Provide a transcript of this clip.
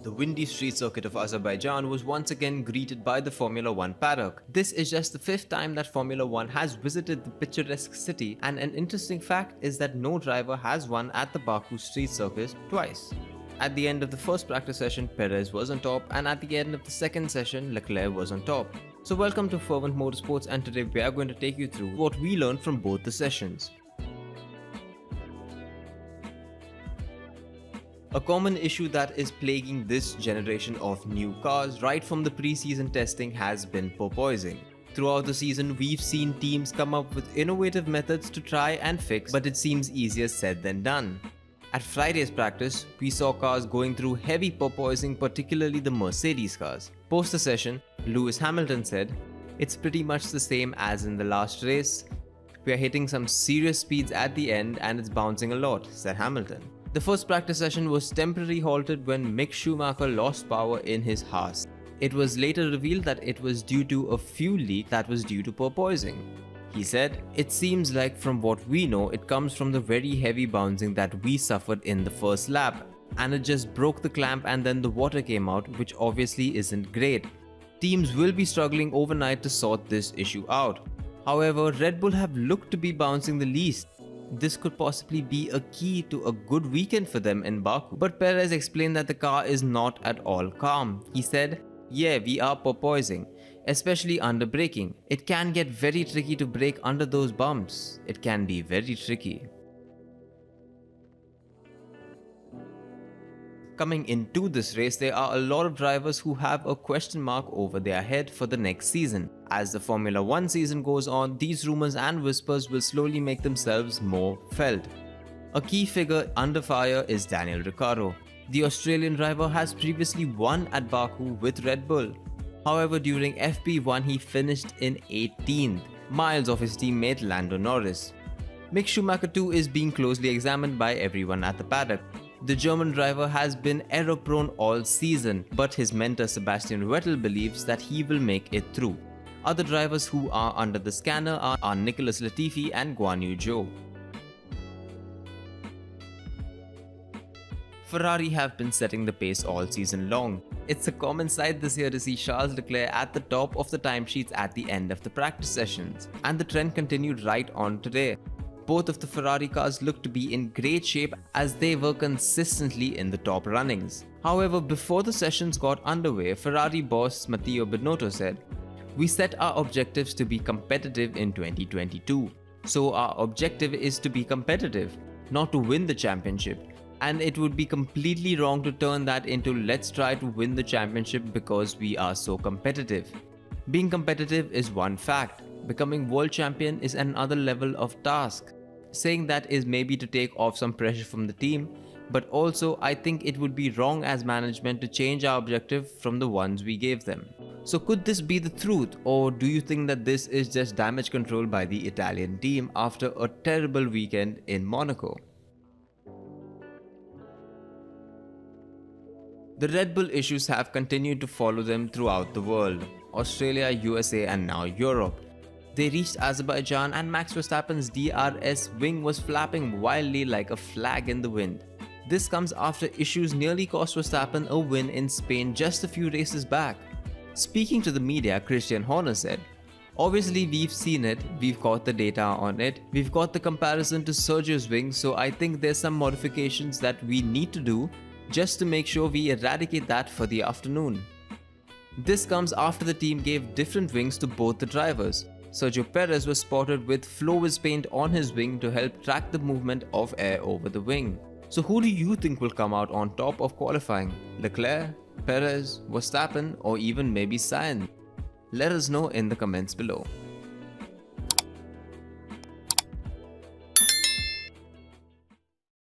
The windy street circuit of Azerbaijan was once again greeted by the Formula 1 paddock. This is just the 5th time that Formula 1 has visited the picturesque city, and an interesting fact is that no driver has won at the Baku street circuit twice. At the end of the first practice session, Perez was on top, and at the end of the second session, Leclerc was on top. So welcome to Fervent Motorsports, and today we are going to take you through what we learned from both the sessions. A common issue that is plaguing this generation of new cars right from the pre-season testing has been porpoising. Throughout the season, we've seen teams come up with innovative methods to try and fix, but it seems easier said than done. At Friday's practice, we saw cars going through heavy porpoising, particularly the Mercedes cars. Post the session, Lewis Hamilton said, "It's pretty much the same as in the last race. We are hitting some serious speeds at the end and it's bouncing a lot," said Hamilton. The first practice session was temporarily halted when Mick Schumacher lost power in his Haas. It was later revealed that it was due to a fuel leak that was due to porpoising. He said, "It seems like from what we know, it comes from the very heavy bouncing that we suffered in the first lap, and it just broke the clamp and then the water came out, which obviously isn't great. Teams will be struggling overnight to sort this issue out. However, Red Bull have looked to be bouncing the least. This could possibly be a key to a good weekend for them in Baku." But Perez explained that the car is not at all calm. He said, "Yeah, we are porpoising, especially under braking. It can get very tricky to brake under those bumps. It can be very tricky." Coming into this race, there are a lot of drivers who have a question mark over their head for the next season. As the Formula 1 season goes on, these rumors and whispers will slowly make themselves more felt. A key figure under fire is Daniel Ricciardo. The Australian driver has previously won at Baku with Red Bull. However, during FP1 he finished in 18th, miles off his teammate Lando Norris. Mick Schumacher too is being closely examined by everyone at the paddock. The German driver has been error-prone all season, but his mentor Sebastian Vettel believes that he will make it through. Other drivers who are under the scanner are Nicholas Latifi and Guan Yu Zhou. Ferrari have been setting the pace all season long. It's a common sight this year to see Charles Leclerc at the top of the timesheets at the end of the practice sessions, and the trend continued right on today. Both of the Ferrari cars look to be in great shape as they were consistently in the top runnings. However, before the sessions got underway, Ferrari boss Matteo Binotto said, "We set our objectives to be competitive in 2022. So our objective is to be competitive, not to win the championship. And it would be completely wrong to turn that into let's try to win the championship because we are so competitive. Being competitive is one fact. Becoming world champion is another level of task." Saying that is maybe to take off some pressure from the team, but also I think it would be wrong as management to change our objective from the ones we gave them. So could this be the truth, or do you think that this is just damage control by the Italian team after a terrible weekend in Monaco? The Red Bull issues have continued to follow them throughout the world, Australia, USA and now Europe. They reached Azerbaijan and Max Verstappen's DRS wing was flapping wildly like a flag in the wind. This comes after issues nearly cost Verstappen a win in Spain just a few races back. Speaking to the media, Christian Horner said, "Obviously we've seen it, we've got the data on it, we've got the comparison to Sergio's wing, so I think there's some modifications that we need to do just to make sure we eradicate that for the afternoon." This comes after the team gave different wings to both the drivers. Sergio Perez was spotted with Flowis paint on his wing to help track the movement of air over the wing. So who do you think will come out on top of qualifying? Leclerc, Perez, Verstappen, or even maybe Sainz? Let us know in the comments below.